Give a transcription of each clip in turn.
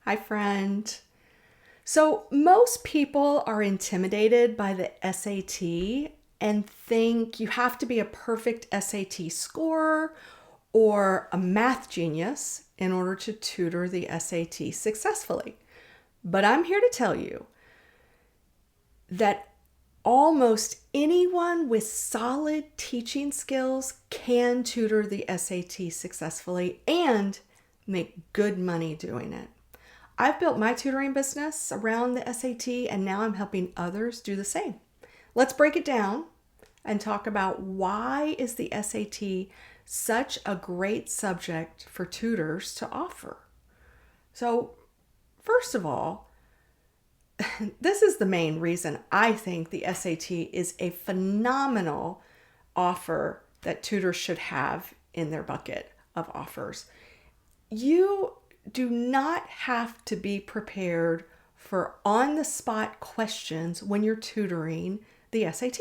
Hi, friend. So, most people are intimidated by the SAT and think you have to be a perfect SAT scorer or a math genius in order to tutor the SAT successfully. But I'm here to tell you that almost anyone with solid teaching skills can tutor the SAT successfully and make good money doing it. I've built my tutoring business around the SAT and now I'm helping others do the same. Let's break it down and talk about why is the SAT such a great subject for tutors to offer. So, first of all, this is the main reason I think the SAT is a phenomenal offer that tutors should have in their bucket of offers. You do not have to be prepared for on the spot questions when you're tutoring the SAT.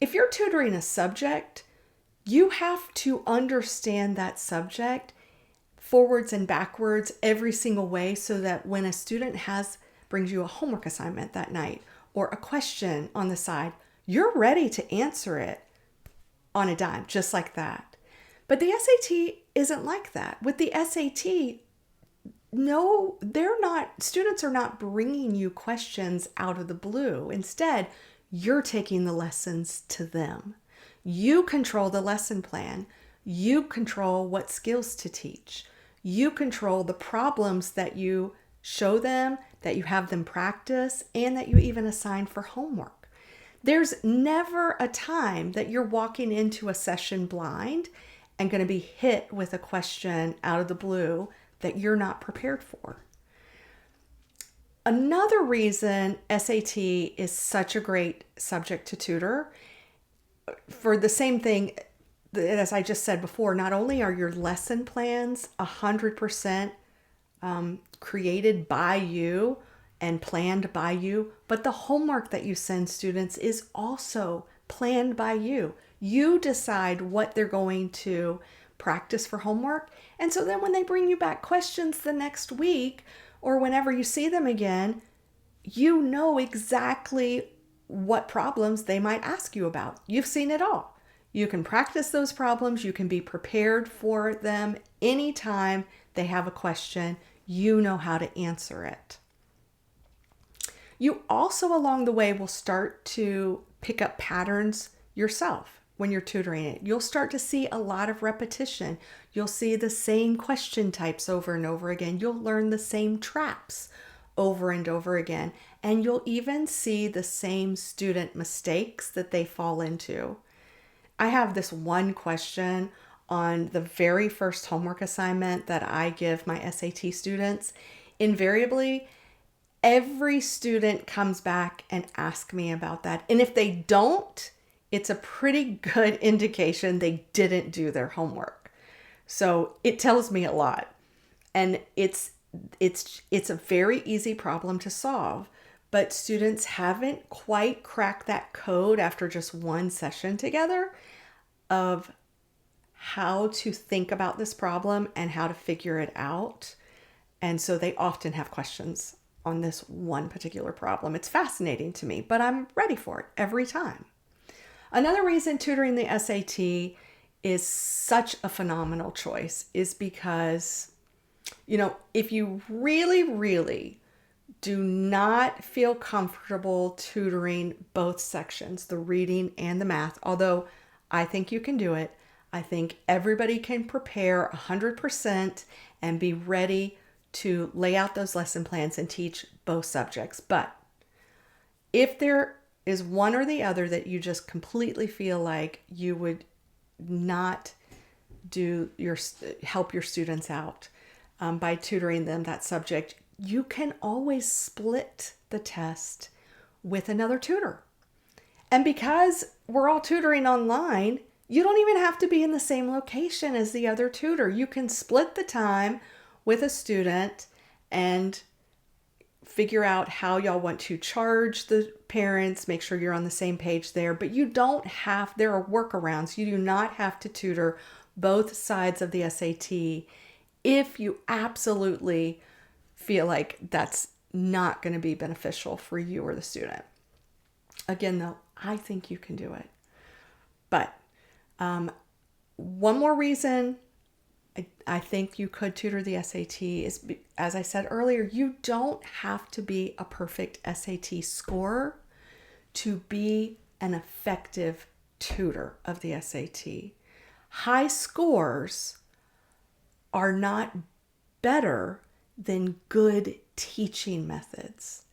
If you're tutoring a subject, you have to understand that subject forwards and backwards every single way so that when a student brings you a homework assignment that night or a question on the side, you're ready to answer it on a dime, just like that. But the SAT isn't like that. With the SAT, no, students are not bringing you questions out of the blue. Instead, you're taking the lessons to them. You control the lesson plan. You control what skills to teach. You control the problems that you show them, that you have them practice, and that you even assign for homework. There's never a time that you're walking into a session blind and going to be hit with a question out of the blue that you're not prepared for. Another reason SAT is such a great subject to tutor, for the same thing as I just said before, not only are your lesson plans 100% created by you and planned by you, but the homework that you send students is also planned by you. You decide what they're going to practice for homework. And so then when they bring you back questions the next week or whenever you see them again, you know exactly what problems they might ask you about. You've seen it all. You can practice those problems. You can be prepared for them anytime they have a question. You know how to answer it. You also along the way will start to pick up patterns yourself when you're tutoring it. You'll start to see a lot of repetition. You'll see the same question types over and over again. You'll learn the same traps over and over again. And you'll even see the same student mistakes that they fall into. I have this one question on the very first homework assignment that I give my SAT students. Invariably, every student comes back and asks me about that. And if they don't, it's a pretty good indication they didn't do their homework. So it tells me a lot. And it's a very easy problem to solve, but students haven't quite cracked that code after just one session together of how to think about this problem and how to figure it out. And so they often have questions on this one particular problem. It's fascinating to me, but I'm ready for it every time. Another reason tutoring the SAT is such a phenomenal choice is because, if you really, really do not feel comfortable tutoring both sections, the reading and the math, although I think you can do it. I think everybody can prepare 100% and be ready to lay out those lesson plans and teach both subjects. But if there is one or the other that you just completely feel like you would not help your students out by tutoring them that subject, you can always split the test with another tutor. And because we're all tutoring online, you don't even have to be in the same location as the other tutor. You can split the time with a student and figure out how y'all want to charge the parents, make sure you're on the same page there. But there are workarounds. You do not have to tutor both sides of the SAT if you absolutely feel like that's not going to be beneficial for you or the student. Again, though, I think you can do it. But one more reason I think you could tutor the SAT is, as I said earlier, you don't have to be a perfect SAT scorer to be an effective tutor of the SAT. High scores are not better than good teaching methods.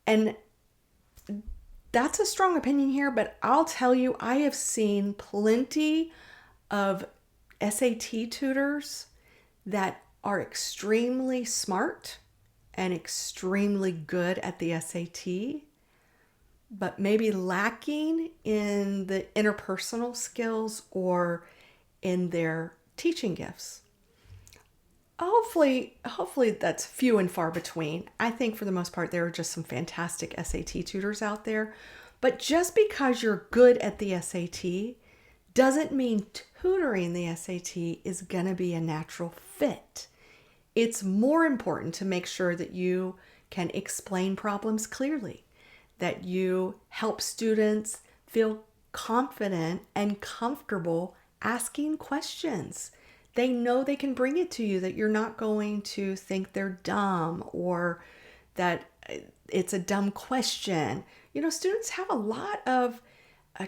And that's a strong opinion here, but I'll tell you, I have seen plenty of SAT tutors that are extremely smart and extremely good at the SAT, but maybe lacking in the interpersonal skills or in their teaching gifts. Hopefully that's few and far between. I think for the most part, there are just some fantastic SAT tutors out there. But just because you're good at the SAT doesn't mean tutoring the SAT is going to be a natural fit. It's more important to make sure that you can explain problems clearly, that you help students feel confident and comfortable asking questions. They know they can bring it to you, that you're not going to think they're dumb or that it's a dumb question. You know, students have a lot of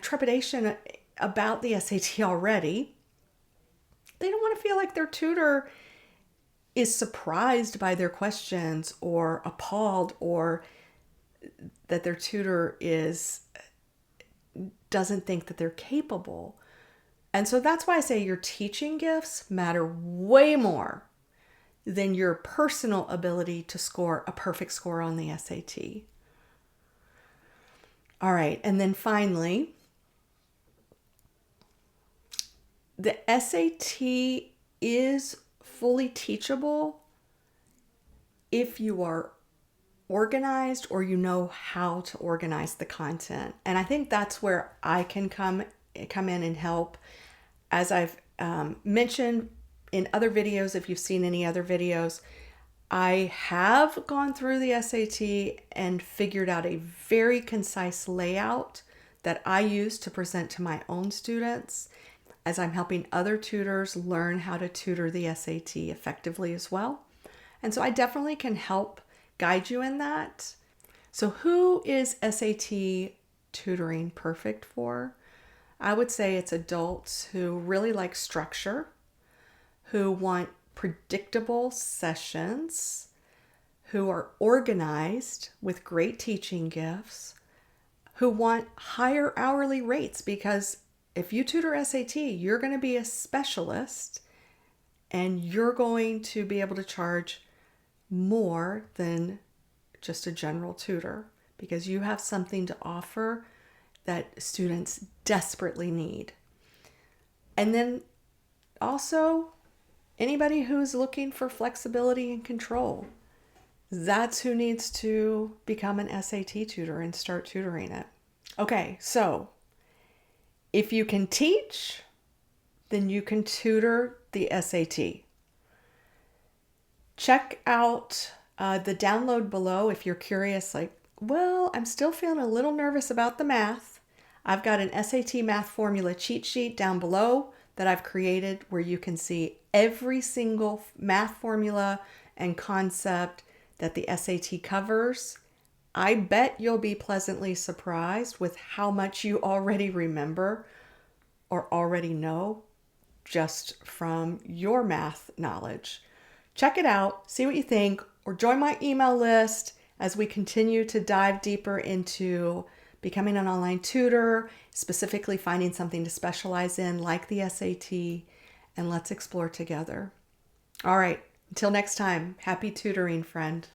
trepidation about the SAT already. They don't want to feel like their tutor is surprised by their questions or appalled, or that their tutor doesn't think that they're capable. And so that's why I say your teaching gifts matter way more than your personal ability to score a perfect score on the SAT. All right, and then finally, the SAT is fully teachable if you are organized or you know how to organize the content. And I think that's where I can come in and help. As I've mentioned in other videos, if you've seen any other videos, I have gone through the SAT and figured out a very concise layout that I use to present to my own students as I'm helping other tutors learn how to tutor the SAT effectively as well. And so I definitely can help guide you in that. So who is SAT tutoring perfect for? I would say it's adults who really like structure, who want predictable sessions, who are organized with great teaching gifts, who want higher hourly rates, because if you tutor SAT, you're going to be a specialist and you're going to be able to charge more than just a general tutor because you have something to offer that students desperately need. And then also anybody who's looking for flexibility and control. That's who needs to become an SAT tutor and start tutoring it. Okay, so if you can teach, then you can tutor the SAT. Check out the download below if you're curious, like, well, I'm still feeling a little nervous about the math. I've got an SAT math formula cheat sheet down below that I've created where you can see every single math formula and concept that the SAT covers. I bet you'll be pleasantly surprised with how much you already remember or already know just from your math knowledge. Check it out, see what you think, or join my email list as we continue to dive deeper into becoming an online tutor, specifically finding something to specialize in like the SAT, and let's explore together. All right, until next time, happy tutoring, friend.